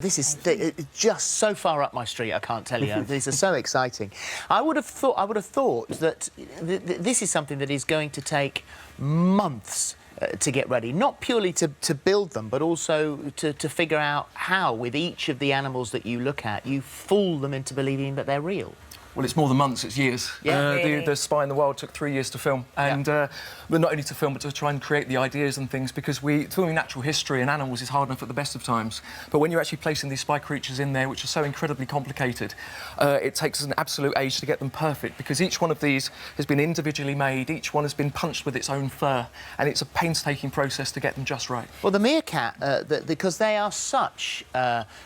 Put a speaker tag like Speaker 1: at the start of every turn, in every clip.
Speaker 1: This is just so far up my street, I can't tell you. These are so exciting. I would have thought that this is something that is going to take months to get ready, not purely to build them, but also to figure out how, with each of the animals that you look at, you fool them into believing that they're real.
Speaker 2: Well, it's more than months, it's years.
Speaker 1: Yeah, really?
Speaker 2: The Spy in the Wild took 3 years to film, and but not only to film, but to try and create the ideas and things, because filming natural history and animals is hard enough at the best of times. But when you're actually placing these spy creatures in there, which are so incredibly complicated, it takes us an absolute age to get them perfect, because each one of these has been individually made, each one has been punched with its own fur, and it's a painstaking process to get them just right.
Speaker 1: Well, the meerkat, because they are such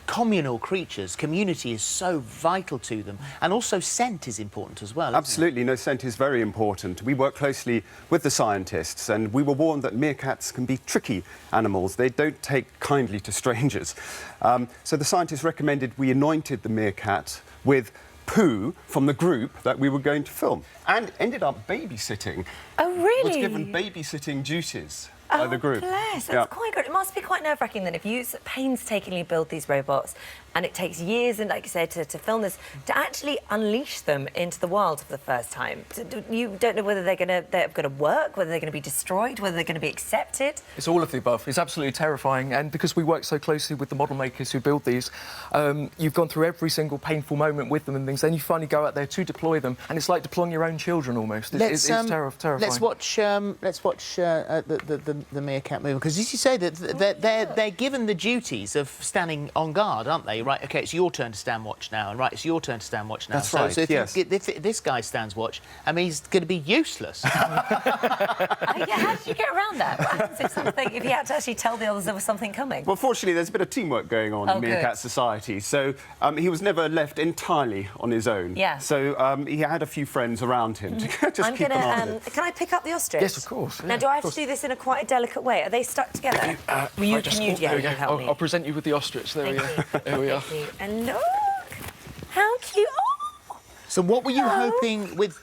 Speaker 1: communal creatures, community is so vital to them, and also scent is important as well.
Speaker 3: Absolutely, no, scent is very important. We work closely with the scientists, and we were warned that meerkats can be tricky animals. They don't take kindly to strangers. So the scientists recommended we anointed the meerkat with poo from the group that we were going to film, and ended up babysitting.
Speaker 4: Oh, really?
Speaker 3: Was given babysitting duties by the group.
Speaker 4: Bless, that's quite good. It must be quite nerve-wracking then if you painstakingly build these robots and it takes years, and like you said, to film this, to actually unleash them into the wild for the first time. You don't know whether they're going to work, whether they're going to be destroyed, whether they're going to be accepted.
Speaker 2: It's all of the above. It's absolutely terrifying, and because we work so closely with the model makers who build these, you've gone through every single painful moment with them and things, then you finally go out there to deploy them, and it's like deploying your own children almost. It's terrifying.
Speaker 1: Let's watch the meerkat movie, because as you say, that they're given the duties of standing on guard, aren't they? Right, OK, it's your turn to stand watch now, and right, it's your turn to stand watch now.
Speaker 3: That's right,
Speaker 1: so if,
Speaker 3: yes.
Speaker 1: if this guy stands watch, I mean, he's going to be useless.
Speaker 4: How did you get around that? What happens if you had to actually tell the others there was something coming?
Speaker 3: Well, fortunately, there's a bit of teamwork going on in Meerkat Society, so he was never left entirely on his own.
Speaker 4: Yeah.
Speaker 3: So he had a few friends around him to just keep an eye on him.
Speaker 4: Can I pick up the ostrich?
Speaker 2: Yes, of course.
Speaker 4: Now, do I have to do this in a quite a delicate way? Are they stuck together?
Speaker 2: I'll present you with the ostrich. There we go. There we are.
Speaker 4: And look, how cute. Oh.
Speaker 1: So what were you hoping with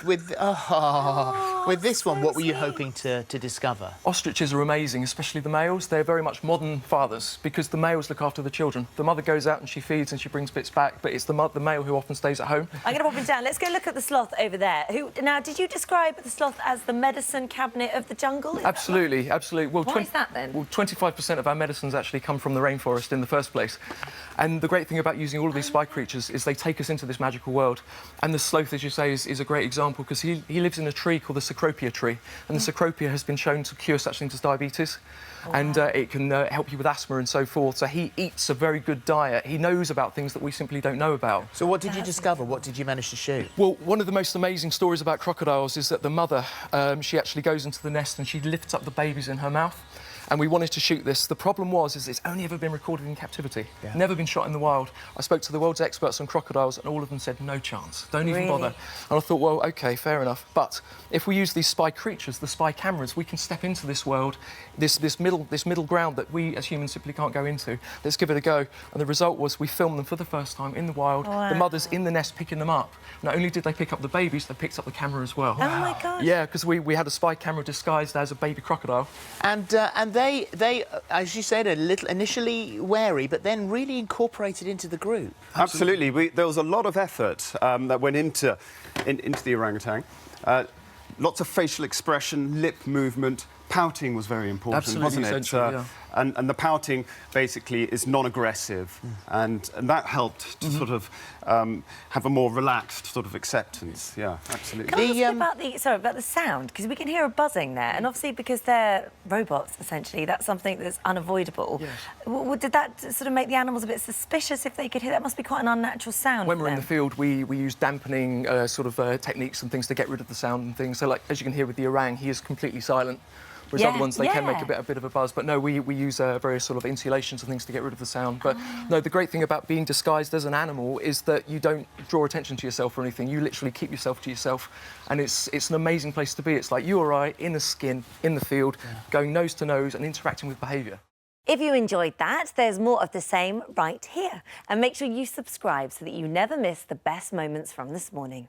Speaker 1: this one? What were you hoping to discover?
Speaker 2: Ostriches are amazing, especially the males. They're very much modern fathers, because the males look after the children. The mother goes out and she feeds and she brings bits back, but it's the male who often stays at home.
Speaker 4: I'm going to pop him down. Let's go look at the sloth over there. Now, did you describe the sloth as the medicine cabinet of the jungle?
Speaker 2: Absolutely, absolutely. Well,
Speaker 4: why is that then?
Speaker 2: Well, 25% of our medicines actually come from the rainforest in the first place. And the great thing about using all of these spy creatures is they take us into this magical world. And the sloth, as you say, is a great example, because he lives in a tree called the cecropia tree, and the cecropia has been shown to cure such things as diabetes. Wow. And it can help you with asthma and so forth. So he eats a very good diet. He knows about things that we simply don't know about.
Speaker 1: So what did you discover? What did you manage to shoot?
Speaker 2: Well, one of the most amazing stories about crocodiles is that the mother, she actually goes into the nest and she lifts up the babies in her mouth. And we wanted to shoot this. The problem is it's only ever been recorded in captivity, never been shot in the wild. I spoke to the world's experts on crocodiles, and all of them said no chance, don't even bother. And I thought, well, OK, fair enough. But if we use these spy creatures, the spy cameras, we can step into this world, this middle ground that we as humans simply can't go into. Let's give it a go. And the result was we filmed them for the first time in the wild. Wow. The mothers in the nest picking them up. Not only did they pick up the babies, they picked up the camera as well.
Speaker 4: Oh my God!
Speaker 2: Yeah, because we had a spy camera disguised as a baby crocodile.
Speaker 1: And they, as you said, a little initially wary, but then really incorporated into the group.
Speaker 3: Absolutely. There was a lot of effort that went into the orangutan. Lots of facial expression, lip movement. Pouting was very important, wasn't it?
Speaker 2: Yeah.
Speaker 3: And the pouting basically is non-aggressive, and that helped to sort of have a more relaxed sort of acceptance. Yeah, absolutely.
Speaker 4: Can I ask you about the sound? Because we can hear a buzzing there, and obviously because they're robots, essentially, that's something that's unavoidable. Yes. Did that sort of make the animals a bit suspicious if they could hear? That must be quite an unnatural sound.
Speaker 2: When we're in the field, we use dampening techniques and things to get rid of the sound and things. So, like as you can hear with the orang, he is completely silent. Whereas other ones, they can make a bit of a buzz. But no, we use various sort of insulations and things to get rid of the sound. But no, the great thing about being disguised as an animal is that you don't draw attention to yourself or anything. You literally keep yourself to yourself. And it's an amazing place to be. It's like you or I, in the skin, in the field, going nose to nose and interacting with behaviour.
Speaker 4: If you enjoyed that, there's more of the same right here. And make sure you subscribe so that you never miss the best moments from this morning.